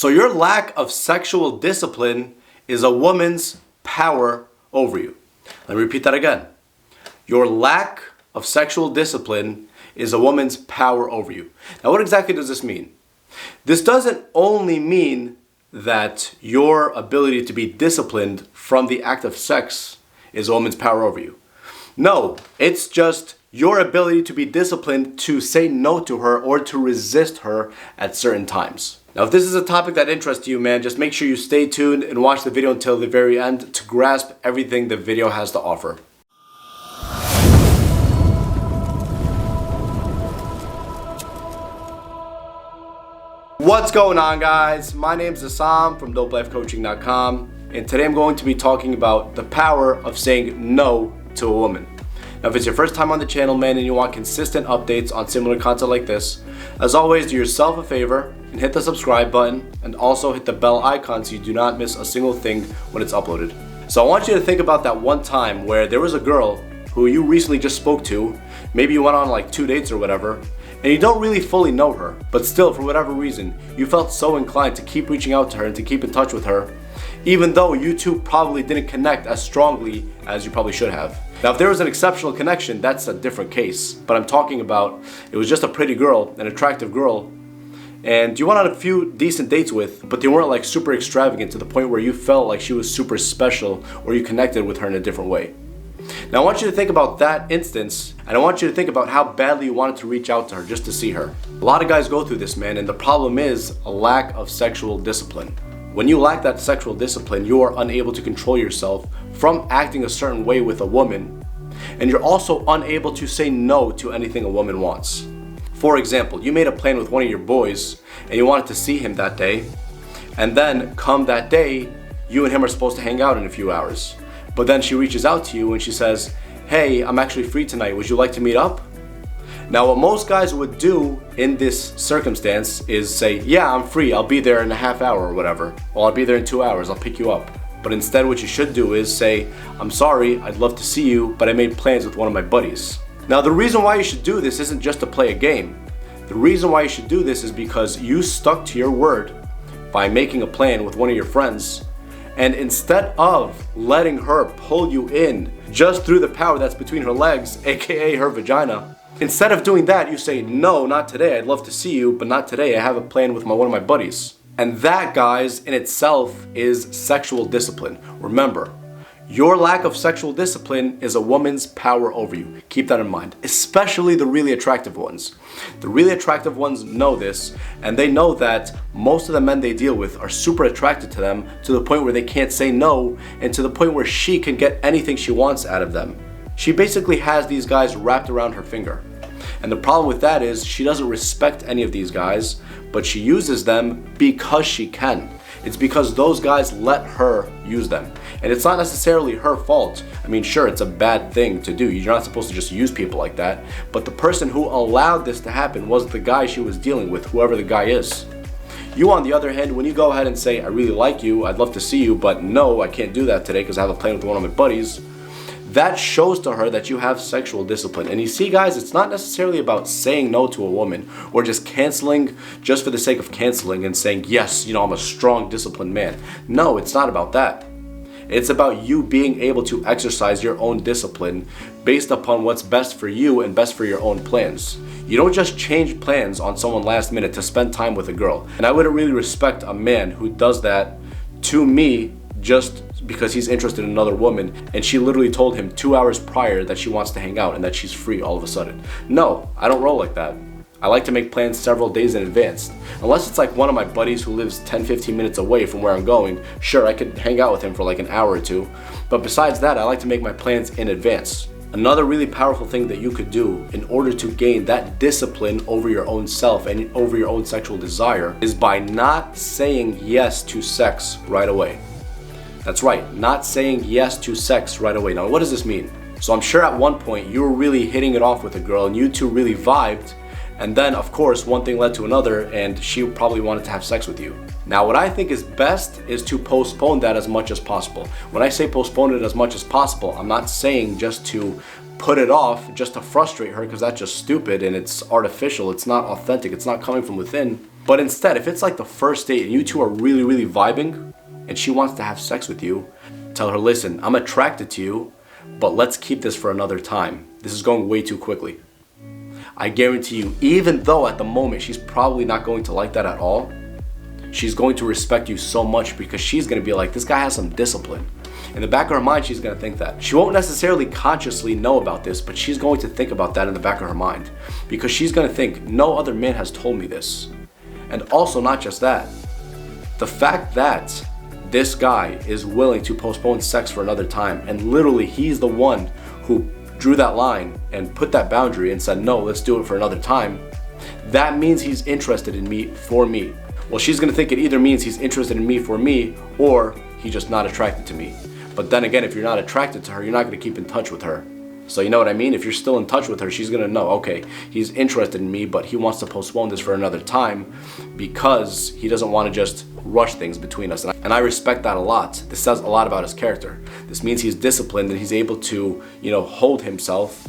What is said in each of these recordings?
So your lack of sexual discipline is a woman's power over you. Let me repeat that again. Your lack of sexual discipline is a woman's power over you. Now, what exactly does this mean? This doesn't only mean that your ability to be disciplined from the act of sex is a woman's power over you. No, it's just your ability to be disciplined to say no to her or to resist her at certain times. Now, if this is a topic that interests you, man, just make sure you stay tuned and watch the video until the very end to grasp everything the video has to offer. What's going on, guys? My name is Assam from dopelifecoaching.com, and today I'm going to be talking about the power of saying no to a woman. Now, if it's your first time on the channel, man, and you want consistent updates on similar content like this, as always, do yourself a favor and hit the subscribe button and also hit the bell icon so you do not miss a single thing when it's uploaded. So I want you to think about that one time where there was a girl who you recently just spoke to, maybe you went on like 2 dates or whatever, and you don't really fully know her, but still, for whatever reason, you felt so inclined to keep reaching out to her and to keep in touch with her, even though you two probably didn't connect as strongly as you probably should have. Now, if there was an exceptional connection, that's a different case, but I'm talking about it was just a pretty girl, an attractive girl, and you went on a few decent dates with, but they weren't like super extravagant to the point where you felt like she was super special or you connected with her in a different way. Now, I want you to think about that instance, and I want you to think about how badly you wanted to reach out to her just to see her. A lot of guys go through this, man, and the problem is a lack of sexual discipline. When you lack that sexual discipline, you are unable to control yourself from acting a certain way with a woman, and you're also unable to say no to anything a woman wants. For example, you made a plan with one of your boys, and you wanted to see him that day, and then come that day, you and him are supposed to hang out in a few hours. But then she reaches out to you and she says, "Hey, I'm actually free tonight. Would you like to meet up?" Now, what most guys would do in this circumstance is say, "Yeah, I'm free. I'll be there in a half hour or whatever. Well, I'll be there in 2 hours. I'll pick you up." But instead, what you should do is say, "I'm sorry. I'd love to see you, but I made plans with one of my buddies." Now, the reason why you should do this isn't just to play a game. The reason why you should do this is because you stuck to your word by making a plan with one of your friends. And instead of letting her pull you in just through the power that's between her legs, aka her vagina, instead of doing that, you say, "No, not today. I'd love to see you, but not today. I have a plan with one of my buddies." And that, guys, in itself is sexual discipline. Remember, your lack of sexual discipline is a woman's power over you. Keep that in mind, especially the really attractive ones. The really attractive ones know this, and they know that most of the men they deal with are super attracted to them to the point where they can't say no, and to the point where she can get anything she wants out of them. She basically has these guys wrapped around her finger. And the problem with that is she doesn't respect any of these guys, but she uses them because she can. It's because those guys let her use them. And it's not necessarily her fault. I mean, sure, it's a bad thing to do. You're not supposed to just use people like that. But the person who allowed this to happen was the guy she was dealing with, whoever the guy is. You, on the other hand, when you go ahead and say, "I really like you, I'd love to see you, but no, I can't do that today because I have a plan with one of my buddies," that shows to her that you have sexual discipline. And you see, guys, it's not necessarily about saying no to a woman or just canceling just for the sake of canceling and saying, "Yes, I'm a strong, disciplined man." No, it's not about that. It's about you being able to exercise your own discipline based upon what's best for you and best for your own plans. You don't just change plans on someone last minute to spend time with a girl. And I wouldn't really respect a man who does that to me just because he's interested in another woman and she literally told him 2 hours prior that she wants to hang out and that she's free all of a sudden. No, I don't roll like that. I like to make plans several days in advance. Unless it's like one of my buddies who lives 10-15 minutes away from where I'm going, sure, I could hang out with him for like an hour or two. But besides that, I like to make my plans in advance. Another really powerful thing that you could do in order to gain that discipline over your own self and over your own sexual desire is by not saying yes to sex right away. That's right, not saying yes to sex right away. Now, what does this mean? So I'm sure at one point you were really hitting it off with a girl and you two really vibed, and then of course one thing led to another and she probably wanted to have sex with you. Now, what I think is best is to postpone that as much as possible. When I say postpone it as much as possible, I'm not saying just to put it off just to frustrate her, because that's just stupid and it's artificial, it's not authentic, it's not coming from within. But instead, if it's like the first date and you two are really, really vibing and she wants to have sex with you, tell her, listen, I'm attracted to you, but let's keep this for another time. This is going way too quickly. I guarantee you, even though at the moment she's probably not going to like that at all, she's going to respect you so much because she's going to be like, this guy has some discipline. In the back of her mind, she's going to think that. She won't necessarily consciously know about this, but she's going to think about that in the back of her mind because she's going to think, no other man has told me this. And also, not just that, the fact that this guy is willing to postpone sex for another time, and literally he's the one who drew that line and put that boundary and said, no, let's do it for another time, that means he's interested in me for me. Well, she's gonna think it either means he's interested in me for me or he's just not attracted to me. But then again, if you're not attracted to her, you're not gonna keep in touch with her. So you know what I mean? If you're still in touch with her, she's gonna know, okay, he's interested in me, but he wants to postpone this for another time because he doesn't want to just rush things between us. And I respect that a lot. This says a lot about his character. This means he's disciplined and he's able to, hold himself,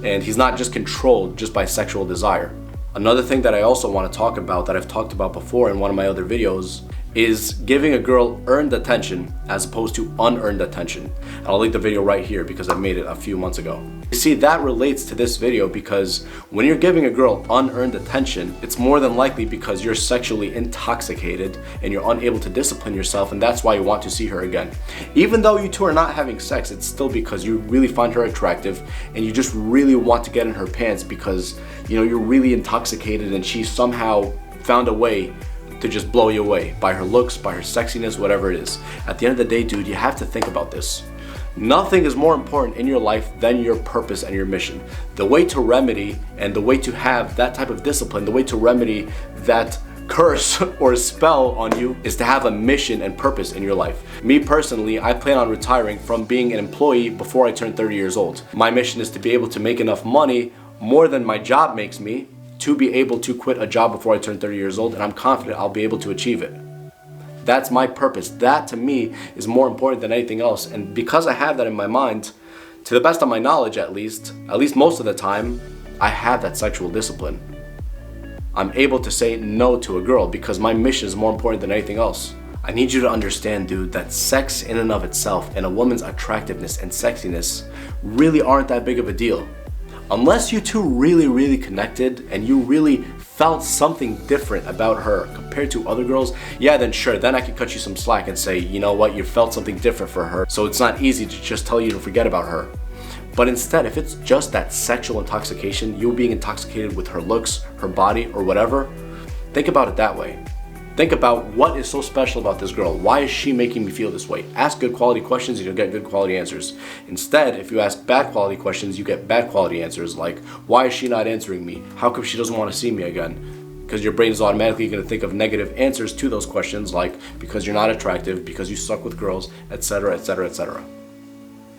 and he's not just controlled just by sexual desire. Another thing that I also want to talk about that I've talked about before in one of my other videos is giving a girl earned attention as opposed to unearned attention. And I'll link the video right here because I made it a few months ago. You see, that relates to this video because when you're giving a girl unearned attention, it's more than likely because you're sexually intoxicated and you're unable to discipline yourself, and that's why you want to see her again. Even though you two are not having sex, it's still because you really find her attractive and you just really want to get in her pants because you're really intoxicated and she somehow found a way to just blow you away by her looks, by her sexiness, whatever it is. At the end of the day, dude, you have to think about this. Nothing is more important in your life than your purpose and your mission. The way to remedy and the way to have that type of discipline, the way to remedy that curse or spell on you is to have a mission and purpose in your life. Me personally, I plan on retiring from being an employee before I turn 30 years old. My mission is to be able to make enough money, more than my job makes me, to be able to quit a job before I turn 30 years old, and I'm confident I'll be able to achieve it. That's my purpose. That to me is more important than anything else. And because I have that in my mind, to the best of my knowledge at least most of the time, I have that sexual discipline. I'm able to say no to a girl because my mission is more important than anything else. I need you to understand, dude, that sex in and of itself and a woman's attractiveness and sexiness really aren't that big of a deal. Unless you two really, really connected and you really felt something different about her compared to other girls, yeah, then sure, then I could cut you some slack and say, you know what, you felt something different for her, so it's not easy to just tell you to forget about her. But instead, if it's just that sexual intoxication, you being intoxicated with her looks, her body, or whatever, think about it that way. Think about what is so special about this girl. Why is she making me feel this way? Ask good quality questions and you'll get good quality answers. Instead, if you ask bad quality questions, you get bad quality answers like, why is she not answering me? How come she doesn't want to see me again? Because your brain is automatically going to think of negative answers to those questions like, because you're not attractive, because you suck with girls, etc., etc., etc.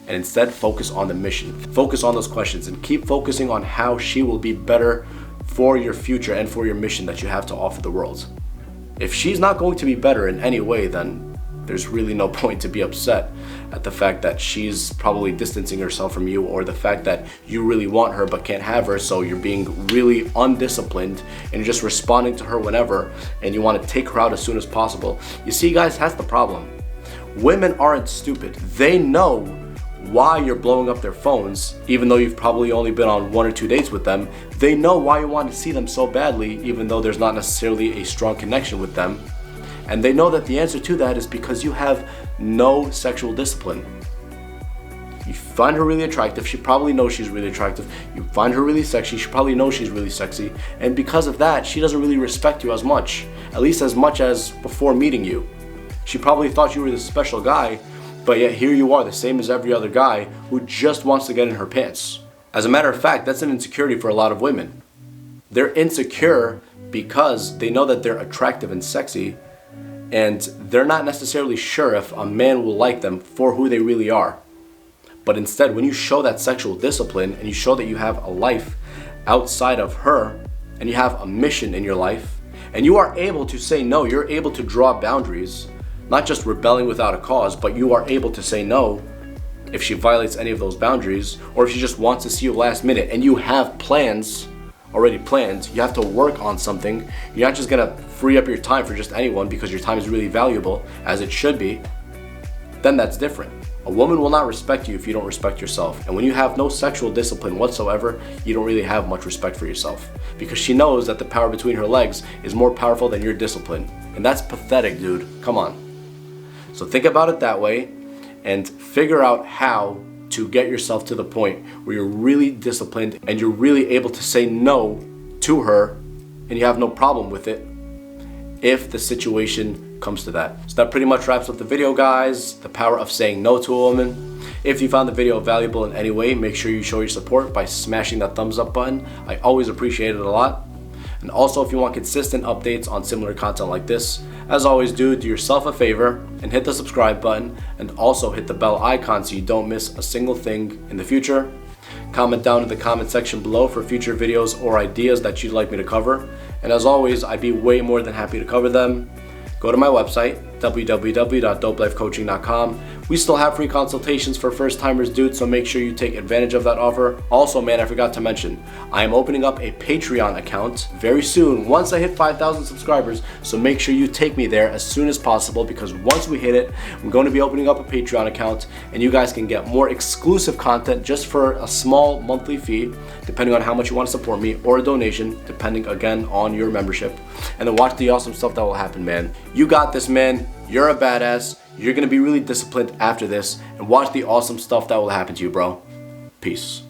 And instead, focus on the mission. Focus on those questions and keep focusing on how she will be better for your future and for your mission that you have to offer the world. If she's not going to be better in any way, then there's really no point to be upset at the fact that she's probably distancing herself from you, or the fact that you really want her but can't have her, so you're being really undisciplined and you're just responding to her whenever and you want to take her out as soon as possible. You see, guys, that's the problem. Women aren't stupid. They know why you're blowing up their phones, even though you've probably only been on 1 or 2 dates with them. They know why you want to see them so badly, even though there's not necessarily a strong connection with them. And they know that the answer to that is because you have no sexual discipline. You find her really attractive, she probably knows she's really attractive. You find her really sexy, she probably knows she's really sexy. And because of that, she doesn't really respect you as much as before meeting you. She probably thought you were this special guy, but yet here you are, the same as every other guy who just wants to get in her pants. As a matter of fact, that's an insecurity for a lot of women. They're insecure because they know that they're attractive and sexy, and they're not necessarily sure if a man will like them for who they really are. But instead, when you show that sexual discipline and you show that you have a life outside of her and you have a mission in your life and you are able to say no, you're able to draw boundaries, not just rebelling without a cause, but you are able to say no if she violates any of those boundaries, or if she just wants to see you last minute and you have plans already planned, you have to work on something, you're not just gonna free up your time for just anyone because your time is really valuable, as it should be, then that's different. A woman will not respect you if you don't respect yourself. And when you have no sexual discipline whatsoever, you don't really have much respect for yourself, because she knows that the power between her legs is more powerful than your discipline. And that's pathetic, dude. Come on. So think about it that way and figure out how to get yourself to the point where you're really disciplined and you're really able to say no to her and you have no problem with it if the situation comes to that. So that pretty much wraps up the video, guys. The power of saying no to a woman. If you found the video valuable in any way, make sure you show your support by smashing that thumbs up button. I always appreciate it a lot. And also, if you want consistent updates on similar content like this, as always, do yourself a favor and hit the subscribe button, and also hit the bell icon so you don't miss a single thing in the future. Comment down in the comment section below for future videos or ideas that you'd like me to cover. And as always, I'd be way more than happy to cover them. Go to my website, www.dopelifecoaching.com. We still have free consultations for first timers, dude, so make sure you take advantage of that offer. Also, man, I forgot to mention, I am opening up a Patreon account very soon once I hit 5,000 subscribers, so make sure you take me there as soon as possible, because once we hit it, I'm going to be opening up a Patreon account and you guys can get more exclusive content just for a small monthly fee, depending on how much you want to support me, or a donation, depending again on your membership. And then watch the awesome stuff that will happen, man. You got this, man. You're a badass. You're gonna be really disciplined after this, and watch the awesome stuff that will happen to you, bro. Peace.